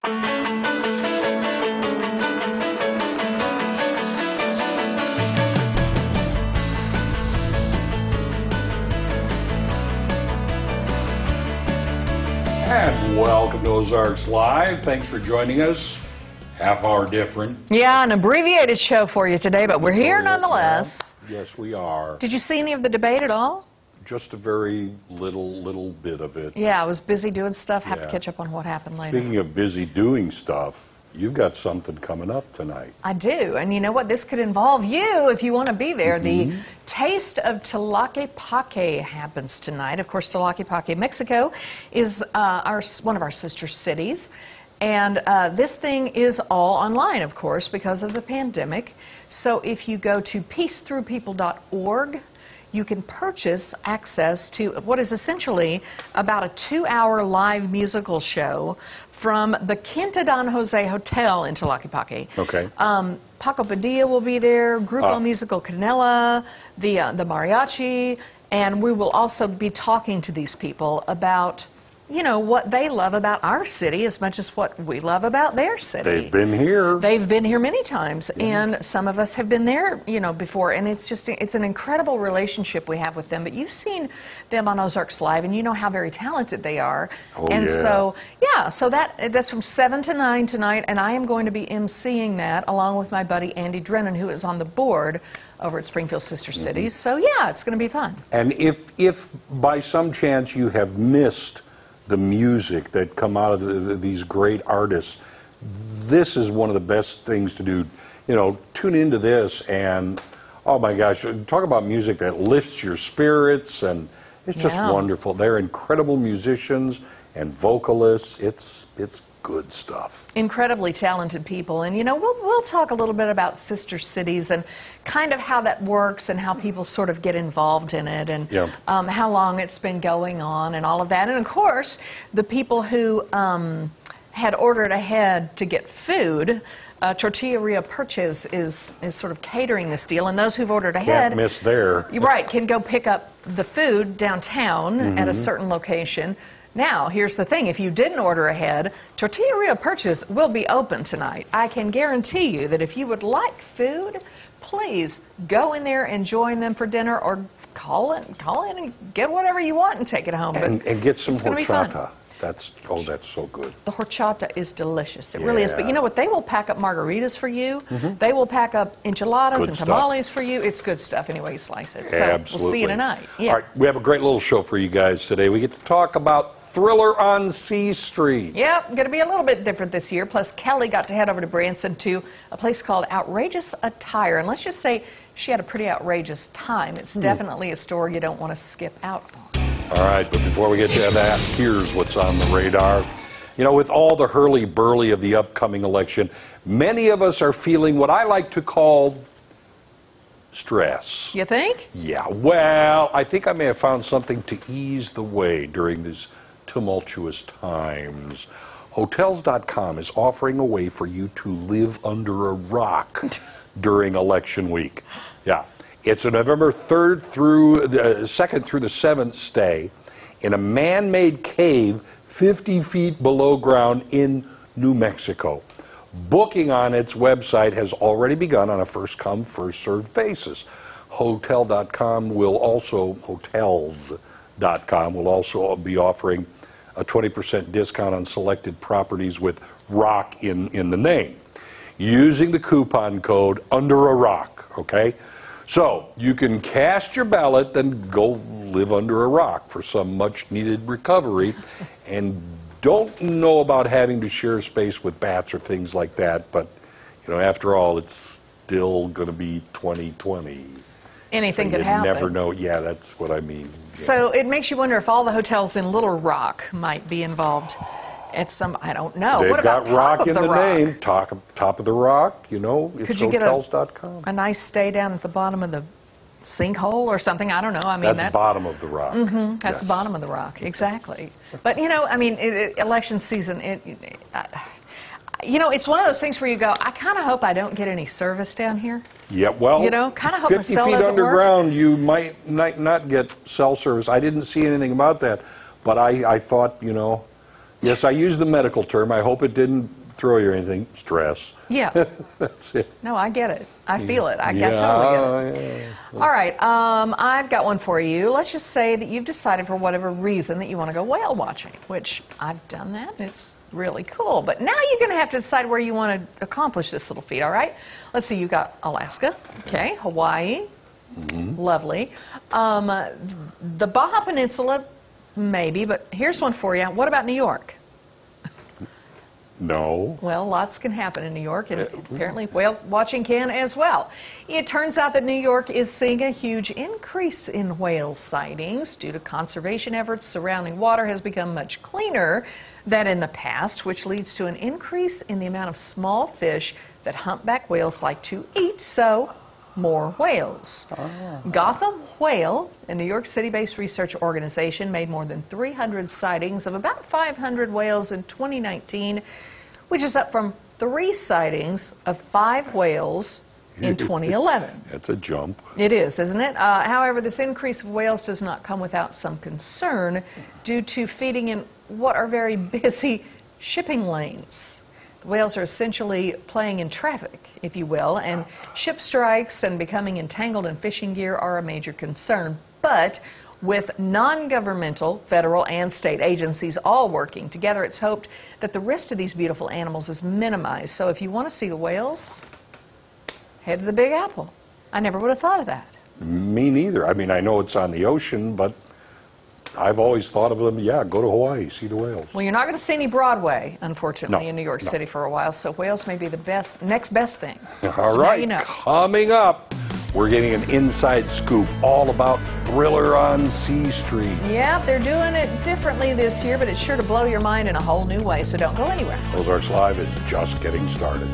And welcome to Ozarks Live. Thanks for joining us. Half hour different. Yeah, an abbreviated show for you today, but we're here nonetheless. Yes, we are. Did you see any of the debate at all? Just a very little bit of it. Yeah, I was busy doing stuff. Have to Yeah. catch up on what happened later. Speaking of busy doing stuff, you've got something coming up tonight. I do, and you know what? This could involve you if you want to be there. The Taste of Tlaquepaque happens tonight. Of course, Tlaquepaque, Mexico, is one of our sister cities. And this thing is all online, of course, because of the pandemic. So if you go to peacethroughpeople.org, you can purchase access to what is essentially about a 2-hour live musical show from the Quinta Don Jose Hotel in Tlaquepaque. Okay. Paco Padilla will be there, Grupo Musical Canela, the mariachi, and we will also be talking to these people about, you know, what they love about our city as much as what we love about their city. They've been here. They've been here many times, and some of us have been there, you know, before, and it's an incredible relationship we have with them. But you've seen them on Ozarks Live, and you know how very talented they are. Oh, and yeah. so that's from 7 to 9 tonight, and I am going to be emceeing that along with my buddy Andy Drennan, who is on the board over at Springfield Sister Cities. So yeah, it's going to be fun. And if by some chance you have missed the music that come out of these great artists, this is one of the best things to do. You know, tune into this and, oh my gosh, talk about music that lifts your spirits, and it's just wonderful. They're incredible musicians and vocalists. It's good stuff. Incredibly talented people, and you know, we'll talk a little bit about sister cities and kind of how that works and how people sort of get involved in it, and how long it's been going on and all of that. And of course, the people who had ordered ahead to get food, Tortilleria Purchase is sort of catering this deal, and those who've ordered ahead, can't miss there. Right, can go pick up the food downtown at a certain location. Now, here's the thing. If you didn't order ahead, Tortilleria Purchase will be open tonight. I can guarantee you that if you would like food, please go in there and join them for dinner, or call in and get whatever you want and take it home. And get some horchata. That's so good. The horchata is delicious. It really is. But you know what? They will pack up margaritas for you. They will pack up enchiladas and tamales for you. It's good stuff anyway you slice it. So Absolutely. We'll see you tonight. Yeah. All right, we have a great little show for you guys today. We get to talk about Thriller on C Street. Yep, going to be a little bit different this year. Plus, Kelly got to head over to Branson to a place called Outrageous Attire. And let's just say she had a pretty outrageous time. It's definitely a store you don't want to skip out on. All right, but before we get to that, here's what's on the radar. You know, with all the hurly-burly of the upcoming election, many of us are feeling what I like to call stress. You think? Yeah, well, I think I may have found something to ease the way during these tumultuous times. Hotels.com is offering a way for you to live under a rock during election week. Yeah. It's a November 3rd through the 2nd through the 7th stay in a man-made cave 50 feet below ground in New Mexico. Booking on its website has already begun on a first-come, first-served basis. Hotels.com will also be offering a 20% discount on selected properties with rock in the name, using the coupon code Under a Rock, okay? So you can cast your ballot, then go live under a rock for some much-needed recovery, and don't know about having to share space with bats or things like that, but, you know, after all, it's still going to be 2020. Anything so could happen. You never know. Yeah, that's what I mean. So it makes you wonder if all the hotels in Little Rock might be involved at some, I don't know. They've what about got rock top in of the rock? name, top of the rock, you know, it's Could you hotels.com. get a nice stay down at the bottom of the sinkhole or something? I don't know. I mean, that's bottom of the rock. That's the bottom of the rock, exactly. But, you know, I mean, election season, you know, it's one of those things where you go, I kind of hope I don't get any service down here. Yeah, well, you know, kind of hope my 50 cell feet doesn't underground, you might not get cell service. I didn't see anything about that, but I thought, you know, Yes, I used the medical term. I hope it didn't throw you or anything. Stress. Yeah. That's it. No, I get it. I feel it. I Yeah, totally get it. yeah. All right, I've got one for you. Let's just say that you've decided for whatever reason that you want to go whale watching, which I've done that, and it's really cool. But now you're going to have to decide where you want to accomplish this little feat, all right? Let's see, you've got Alaska, okay, Hawaii, lovely. The Baja Peninsula, maybe, but here's one for you. What about New York? No. Well, lots can happen in New York, and apparently whale watching can as well. It turns out that New York is seeing a huge increase in whale sightings due to conservation efforts. Surrounding water has become much cleaner than in the past, which leads to an increase in the amount of small fish that humpback whales like to eat, so more whales. Gotham Whale, a New York City-based research organization, made more than 300 sightings of about 500 whales in 2019, which is up from 3 sightings of 5 whales in 2011. That's a jump. It is, isn't it? However, this increase of whales does not come without some concern due to feeding in what are very busy shipping lanes. Whales are essentially playing in traffic, if you will, and ship strikes and becoming entangled in fishing gear are a major concern. But with non-governmental, federal and state agencies all working together, it's hoped that the risk to these beautiful animals is minimized. So if you want to see the whales, head to the Big Apple. I never would have thought of that. Me neither. I mean, I know it's on the ocean, but I've always thought of them, yeah, go to Hawaii, see the whales. Well, you're not going to see any Broadway, unfortunately, No, in New York no. City for a while, so whales may be the next best thing. All So now right, you know. coming up, we're getting an inside scoop all about Thriller on C Street. Yeah, they're doing it differently this year, but it's sure to blow your mind in a whole new way, so don't go anywhere. Ozarks Live is just getting started.